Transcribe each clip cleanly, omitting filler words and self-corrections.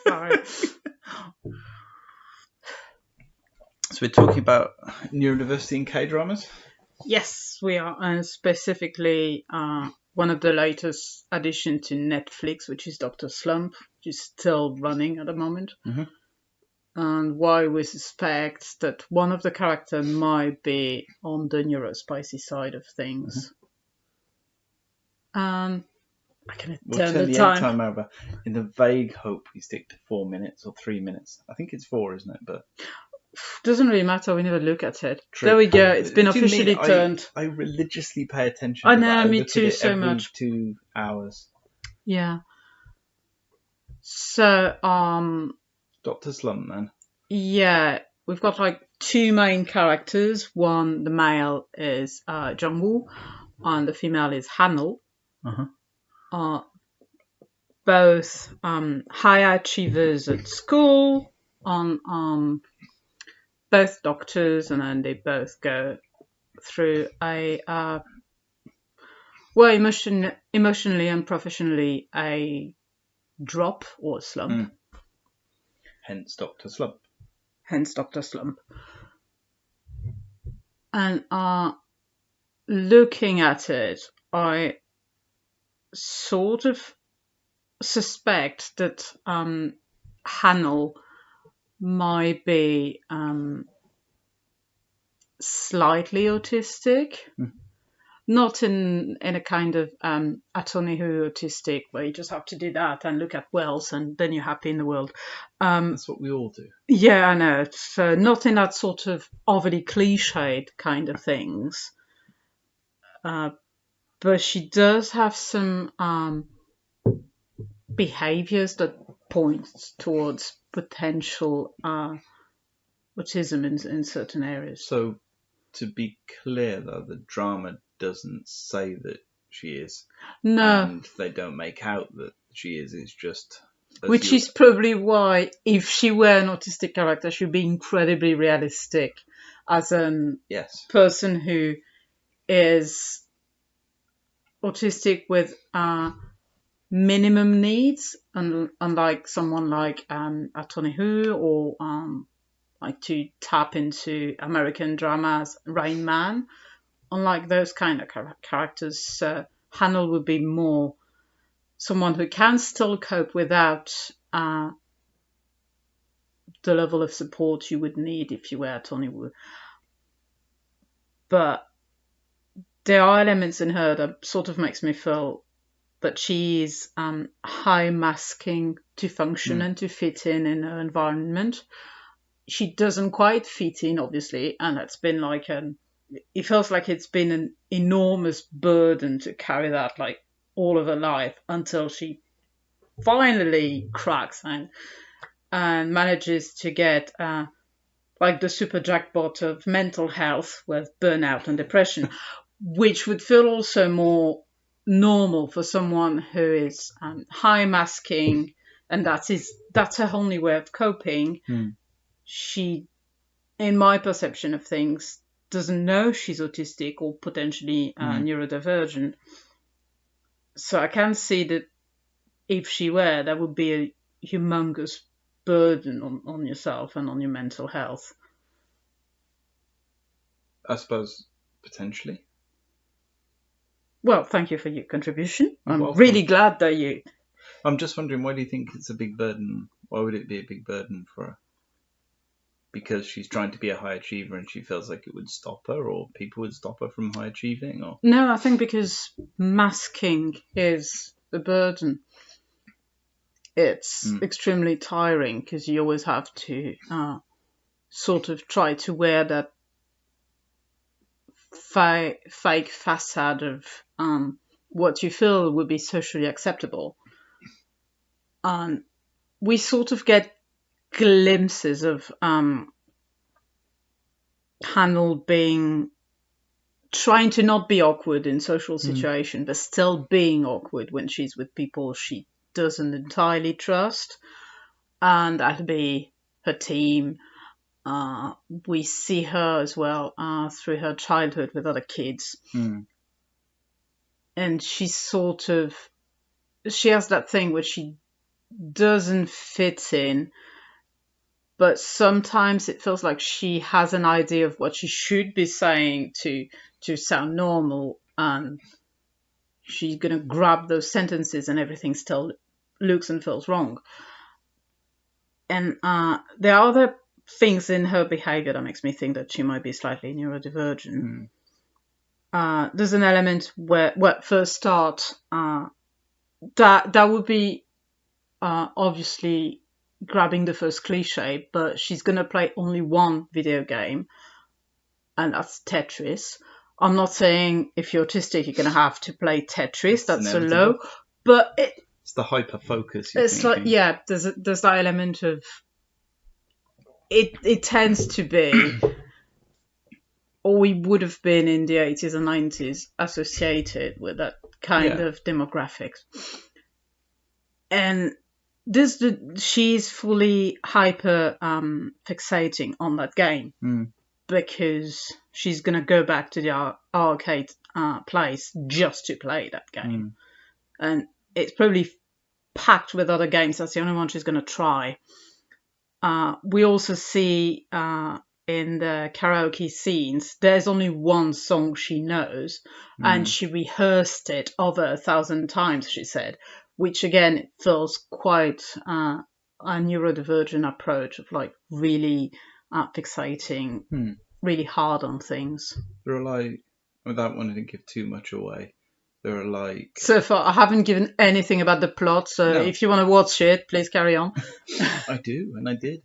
Sorry. So we're talking about neurodiversity in K-dramas? Yes, we are, and specifically one of the latest addition to Netflix, which is Dr. Slump, which is still running at the moment. Mhm. And why we suspect that one of the characters might be on the neurospicy side of things. I can We'll turn turn the the time. end time over in the vague hope we stick to 4 minutes or 3 minutes. I think it's 4, isn't it? But Doesn't really matter. We never look at it. true. There we go. It's been Do you mean officially turned. I religiously pay attention I to know, that. I me look too, at it so every much. 2 hours. Yeah. So, Dr. Slump, man. yeah, we've got like 2 main characters. One, the male is Jungwoo, and the female is Hanul. Uh-huh. Both high achievers at school, both doctors, and then they both go through a emotionally and professionally a drop or slump. Hence Dr. Slump. Hence Dr. Slump. And looking at it, I sort of suspect that Hanul might be slightly autistic. Not in a kind of Attorney Who autistic, where you just have to do that and look at Wells and then you're happy in the world. That's what we all do. Yeah, I know. So not in that sort of overly cliched kind of things. But she does have some behaviors that point towards potential autism in certain areas. So, to be clear, though, the drama doesn't say that she is. No. And they don't make out that she is. It's just... Which is probably why, if she were an autistic character, she'd be incredibly realistic as a person who is autistic with minimum needs, unlike someone like Attorney Who or like to tap into American dramas, Rain Man. Unlike those kind of characters, Hanul would be more someone who can still cope without the level of support you would need if you were Attorney Who. But there are elements in her that sort of makes me feel that she is high masking to function and to fit in her environment. She doesn't quite fit in, obviously, and it's been like it feels like it's been an enormous burden to carry that like all of her life until she finally cracks and manages to get like the super jackpot of mental health with burnout and depression, which would feel also more normal for someone who is high masking, and that's her only way of coping. She, in my perception of things, doesn't know she's autistic or potentially neurodivergent. So I can see that if she were, that would be a humongous burden on yourself and on your mental health. I suppose, potentially. Well, thank you for your contribution. I'm really glad that you... I'm just wondering, why do you think it's a big burden? Why would it be a big burden for her? Because she's trying to be a high achiever and she feels like it would stop her, or people would stop her from high achieving? Or No, I think because masking is a burden. It's extremely tiring because you always have to sort of try to wear that fake facade of what you feel would be socially acceptable. And we sort of get glimpses of Hanul trying to not be awkward in social situations, but still being awkward when she's with people she doesn't entirely trust. And that'll be her team. We see her as well through her childhood with other kids. And she has that thing where she doesn't fit in, but sometimes it feels like she has an idea of what she should be saying to sound normal, and she's gonna grab those sentences and everything still looks and feels wrong. And there are other things in her behavior that makes me think that she might be slightly neurodivergent. There's an element where, well, first start, that would be obviously grabbing the first cliche, but she's going to play only one video game, and that's Tetris. I'm not saying if you're autistic, you're going to have to play Tetris. That's so low. But it's the hyper focus. It's like, yeah, there's that element of it tends to be, or we would have been in the 80s and 90s, associated with that kind of demographics. And she's fully hyper fixating on that game because she's going to go back to the arcade place just to play that game. And it's probably packed with other games. That's the only one she's going to try. We also see in the karaoke scenes, there's only one song she knows, and she rehearsed it over 1,000 times, she said, which again feels quite a neurodivergent approach of like really fixating really hard on things. There are like, without wanting to give too much away, there are like... So far, I haven't given anything about the plot, so if you want to watch it, please carry on. I do, and I did.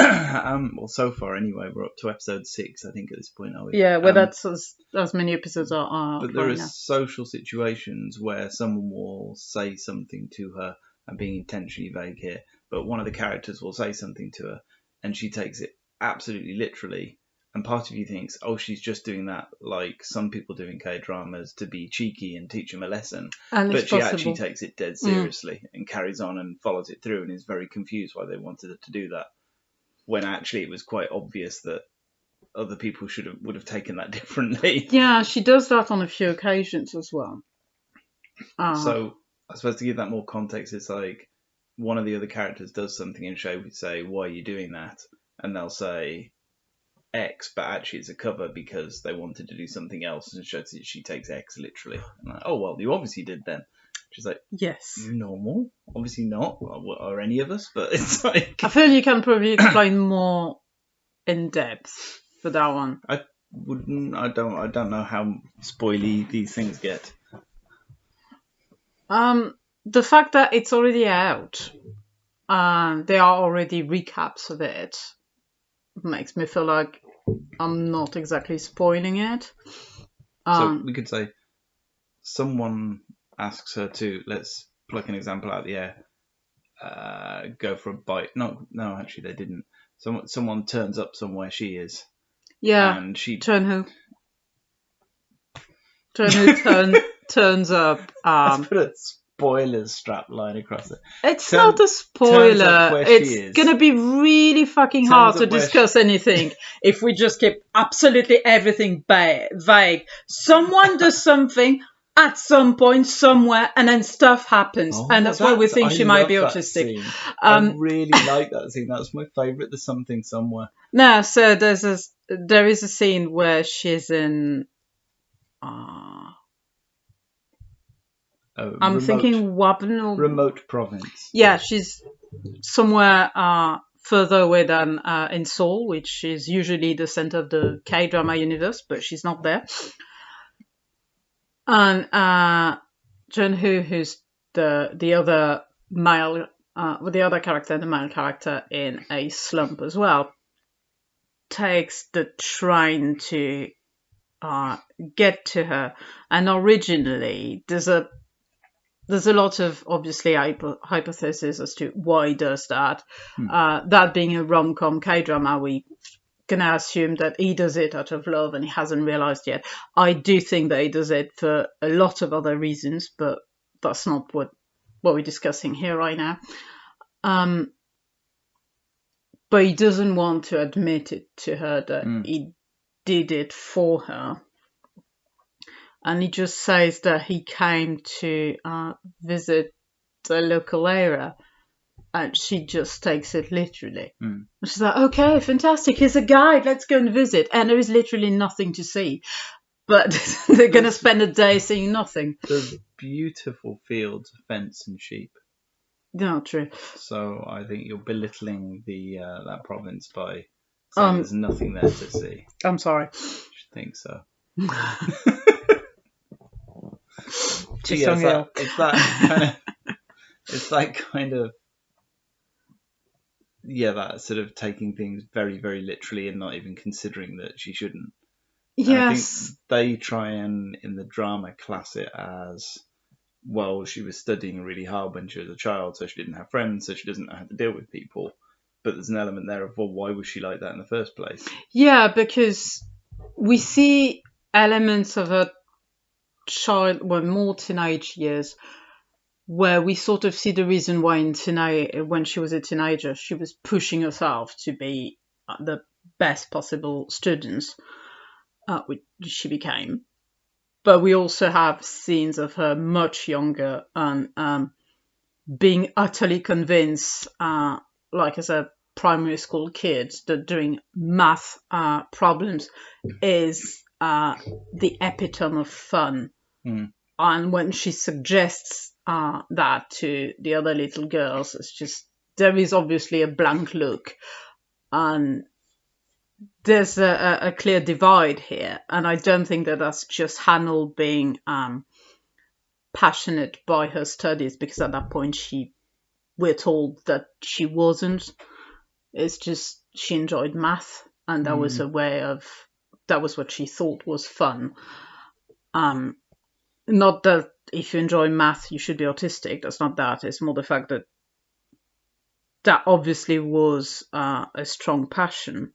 Well, so far anyway, we're up to episode 6, I think, at this point, are we? Yeah, well, that's as many episodes are. But there are social situations where someone will say something to her, and being intentionally vague here, but one of the characters will say something to her, and she takes it absolutely literally. And part of you thinks, oh, she's just doing that like some people do in K-dramas to be cheeky and teach them a lesson. But she actually takes it dead seriously and carries on and follows it through and is very confused why they wanted her to do that. When actually it was quite obvious that other people would have taken that differently. Yeah, she does that on a few occasions as well. So I suppose to give that more context, it's like one of the other characters does something and she would say, why are you doing that? And they'll say X, but actually it's a cover because they wanted to do something else, and she takes X literally. I'm like, oh well, you obviously did then. She's like, yes, you normal? Obviously not, or any of us, but it's like I feel you can probably explain more in depth for that one. I don't know how spoily these things get. The fact that it's already out, there are already recaps of it, makes me feel like I'm not exactly spoiling it. So we could say someone asks her to, let's pluck an example out of the air, go for a bite. No, actually they didn't. Someone turns up somewhere she is. Yeah, and she turns up. Let's put a spoilers strap line across it. It's not a spoiler. It's going to be really fucking hard to discuss anything if we just keep absolutely everything vague. Someone does something at some point, somewhere, and then stuff happens. And that's why we think she might be autistic. I really like that scene. That's my favourite, the something somewhere. No, so there is a scene where she's in... thinking Waban or remote province. Yeah, she's somewhere further away than in Seoul, which is usually the center of the K-drama universe, but she's not there. And Jun-Hoo, who's the other male, the other character, the male character in a slump as well, takes the train to get to her. And originally, there's a lot of, obviously, hypothesis as to why he does that. That being a rom-com K-drama, we can assume that he does it out of love and he hasn't realised yet. I do think that he does it for a lot of other reasons, but that's not what we're discussing here right now. But he doesn't want to admit it to her that he did it for her. And he just says that he came to visit the local area, and she just takes it literally. Mm. She's like, okay, fantastic, here's a guide, let's go and visit. And there is literally nothing to see. But they're going to spend a day seeing nothing. There's beautiful fields of fence and sheep. No, true. So I think you're belittling the that province by saying there's nothing there to see. I'm sorry. I think so. It's that kind of that sort of taking things very, very literally and not even considering that she shouldn't. Yes. And I think they try and, in the drama, class it as, well, she was studying really hard when she was a child, so she didn't have friends, so she doesn't know how to deal with people. But there's an element there of, well, why was she like that in the first place? Yeah, because we see elements of her more teenage years, where we sort of see the reason why when she was a teenager, she was pushing herself to be the best possible student, which she became. But we also have scenes of her much younger and being utterly convinced, like as a primary school kid, that doing math problems is the epitome of fun. Mm. And when she suggests that to the other little girls, it's just, there is obviously a blank look. And there's a clear divide here. And I don't think that that's just Hannah being passionate by her studies, because at that point we're told that she wasn't. It's just she enjoyed math, and that was that was what she thought was fun. Not that if you enjoy math you should be autistic, that's not that. It's more the fact that that obviously was a strong passion,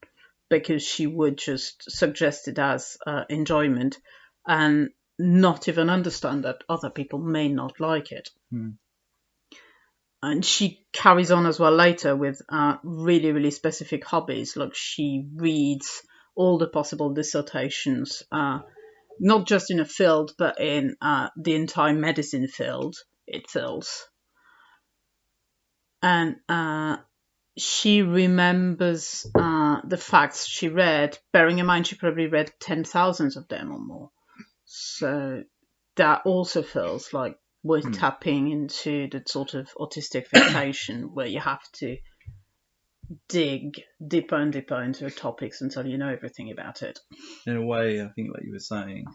because she would just suggest it as enjoyment and not even understand that other people may not like it. And she carries on as well later with really, really specific hobbies. Like she reads all the possible dissertations, not just in a field, but in the entire medicine field it fills. And she remembers the facts she read, bearing in mind she probably read 10,000 of them or more. So that also feels like we're tapping into the sort of autistic fixation where you have to dig deeper and deeper into topics until you know everything about it. In a way, I think, like you were saying,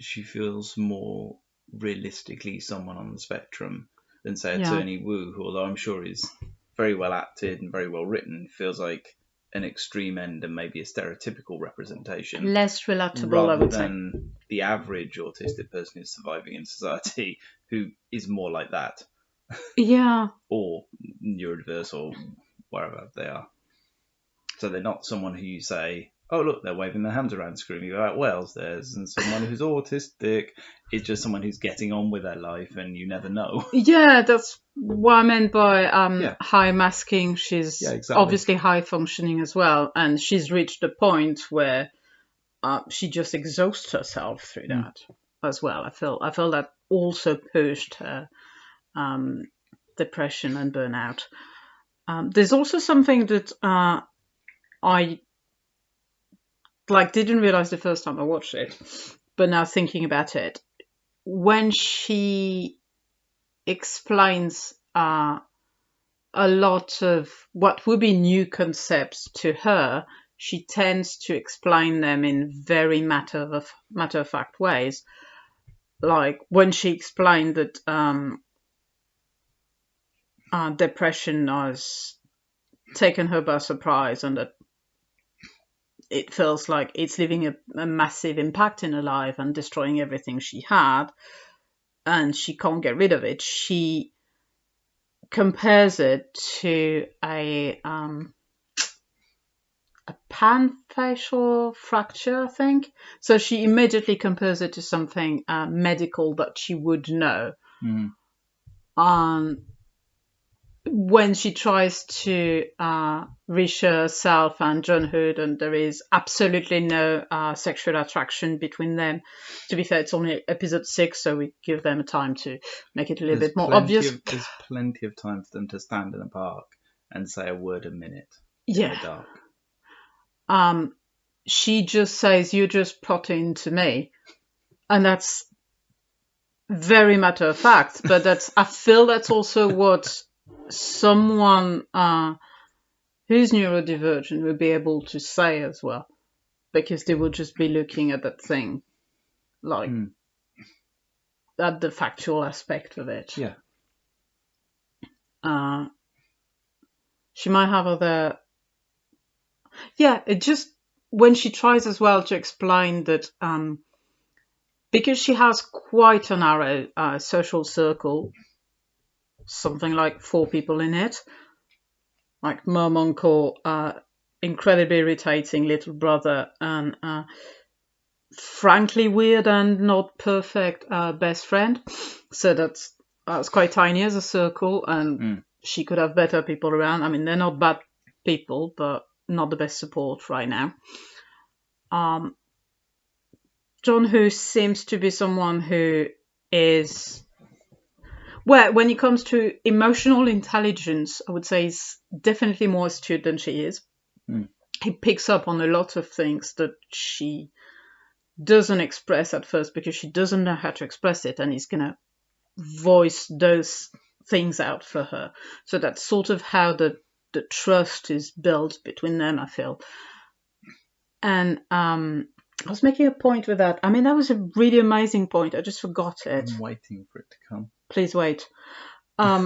she feels more realistically someone on the spectrum than, say, Attorney Wu, who, although I'm sure is very well acted and very well written, feels like an extreme end and maybe a stereotypical representation. Less relatable, rather I would than say. The average autistic person who's surviving in society, who is more like that. Yeah. Or neurodiverse or wherever they are. So they're not someone who you say, oh, look, they're waving their hands around screaming about whales. There's someone who's autistic. It's just someone who's getting on with their life and you never know. Yeah, that's what I meant by high masking. She's obviously high functioning as well. And she's reached a point where she just exhausts herself through that as well. I feel that also pushed her depression and burnout. There's also something that I didn't realize the first time I watched it, but now thinking about it, when she explains a lot of what would be new concepts to her, she tends to explain them in very matter of fact ways. Like when she explained that depression has taken her by surprise and that it feels like it's leaving a massive impact in her life and destroying everything she had, and she can't get rid of it. She compares it to a panfacial fracture, I think. So she immediately compares it to something medical that she would know. when she tries to reassure herself and John Hood, and there is absolutely no sexual attraction between them. To be fair, it's only episode 6, so we give them time to make it a little bit more obvious. There's plenty of time for them to stand in a park and say a word a minute in Yeah. the dark. She just says, "You're just protein to me," and that's very matter of fact. But I feel that's also what someone who's neurodivergent will be able to say as well, because they will just be looking at that thing, like at the factual aspect of it. Yeah. She might have other. Yeah, it just when she tries as well to explain that because she has quite a narrow social circle, something like 4 people in it, like mum, uncle, incredibly irritating little brother, and frankly weird and not perfect best friend. So that's quite tiny as a circle, and she could have better people around. I mean, they're not bad people, but not the best support right now. John Who seems to be someone who is, well, when it comes to emotional intelligence, I would say he's definitely more astute than she is. He picks up on a lot of things that she doesn't express at first because she doesn't know how to express it, and he's going to voice those things out for her. So that's sort of how the trust is built between them, I feel. And I was making a point with that. I mean, that was a really amazing point. I just forgot it. I'm waiting for it to come. Please wait. I'm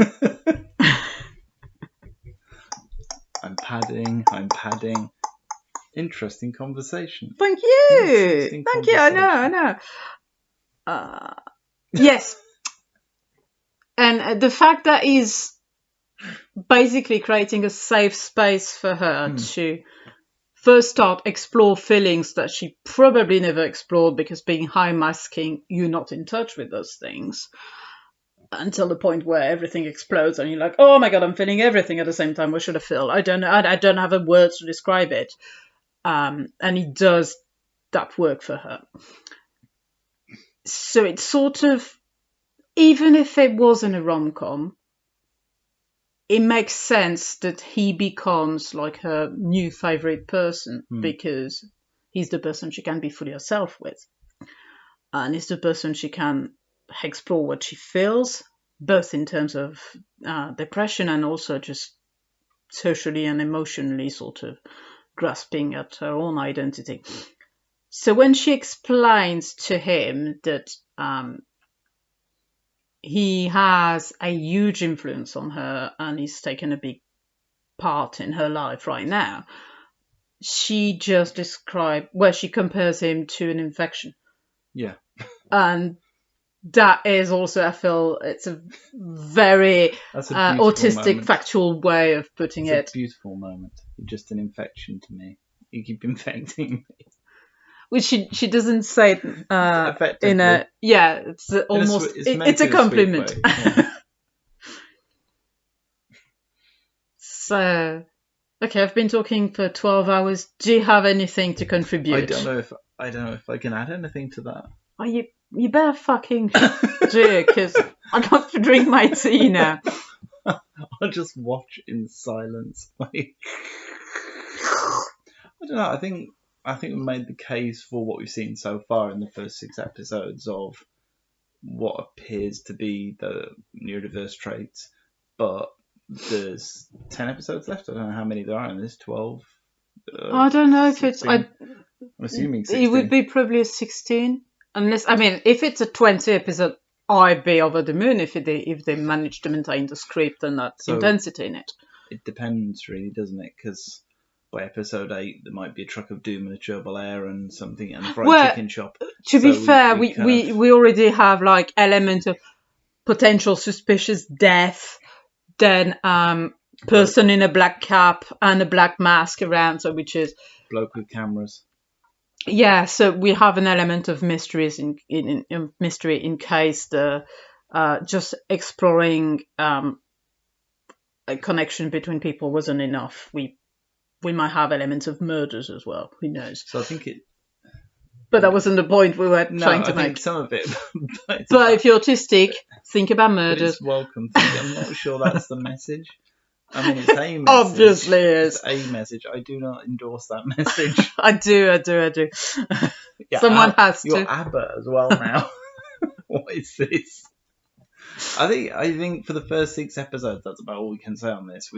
padding. Interesting conversation. Thank you. Thank you. I know. Yes. And the fact that he's basically creating a safe space for her to first start explore feelings that she probably never explored, because being high masking, you're not in touch with those things until the point where everything explodes and you're like, oh my god, I'm feeling everything at the same time. What should I feel? I don't know. I don't have the words to describe it. And he does that work for her. So it's sort of, even if it wasn't a rom-com, it makes sense that he becomes like her new favorite person, because he's the person she can be fully herself with. And he's the person she can explore what she feels, both in terms of depression and also just socially and emotionally sort of grasping at her own identity. So when she explains to him that he has a huge influence on her and he's taken a big part in her life right now, she just she compares him to an infection. Yeah. And that is also, I feel, it's a very autistic, moment. Factual way of putting it. It's a beautiful moment. You're just an infection to me. You keep infecting me. Which she doesn't say in a, it's almost, it's a compliment. Yeah. So, okay, I've been talking for 12 hours. Do you have anything to contribute? I don't know if I can add anything to that. Oh, you better fucking do, because I got to drink my tea now. I'll just watch in silence. I don't know. I think we made the case for what we've seen so far in the first 6 episodes of what appears to be the neurodiverse traits, but there's 10 episodes left. I don't know how many there are, and there's 12. I don't know 16. If it's. I'm assuming 16. It would be probably a 16, unless, I mean, if it's a 20 episode, I'd be over the moon if they manage to maintain the script and that intensity in it. It depends, really, doesn't it? Because by episode 8, there might be a truck of doom and a gerbil air and something, and a fried chicken shop. To be fair, we already have like element of potential suspicious death, then person in a black cap and a black mask around, so which is bloke with cameras. Yeah, so we have an element of mysteries in mystery in case the just exploring a connection between people wasn't enough. We might have elements of murders as well. Who knows? So I think it. But that wasn't the point we were trying to I think make. some of it. But if you're autistic, think about But murders. it's welcome. I'm not sure that's the message. I mean, it's a message. Obviously It's is. a message. I do not endorse that message. I do. Yeah, Someone has you're to. ABBA as well now. What is this? I think for the first 6 episodes, that's about all we can say on this.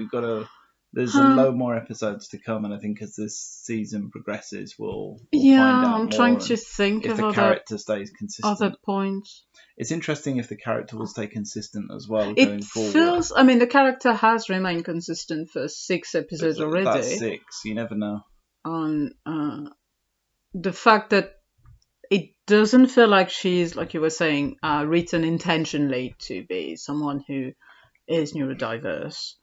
There's a load more episodes to come, and I think as this season progresses, we'll find out I'm more trying to think if of the character stays consistent. other points. It's interesting if the character will stay consistent as well It going forward. feels. I mean, the character has remained consistent for 6 episodes already. That's 6. You never know. On the fact that it doesn't feel like she's, like you were saying, written intentionally to be someone who is neurodiverse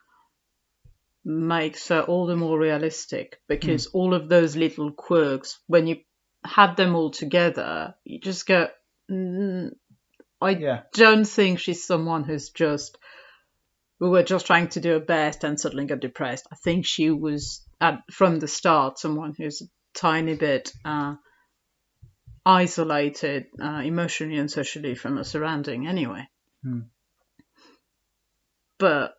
makes her all the more realistic, because all of those little quirks, when you had them all together, you just go, I don't think she's someone we were just trying to do her best and suddenly got depressed. I think she was, from the start, someone who's a tiny bit isolated emotionally and socially from her surrounding anyway. But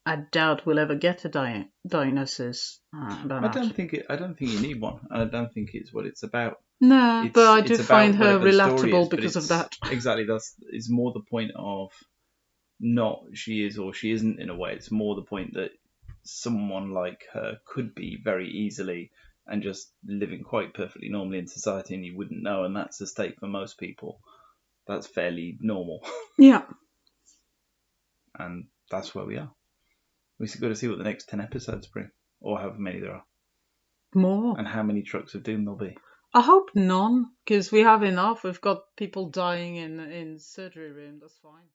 I doubt we'll ever get a diagnosis about that. I don't think you need one. I don't think it's what it's about. No, but I do find her whatever the story relatable is, but because of that. Exactly, is more the point of not she is or she isn't in a way. It's more the point that someone like her could be very easily and just living quite perfectly normally in society, and you wouldn't know, and that's the state for most people. That's fairly normal. Yeah. And that's where we are. We've got to see what the next 10 episodes bring, or however many there are. More. And how many Trucks of Doom there'll be. I hope none, because we have enough. We've got people dying in surgery room. That's fine.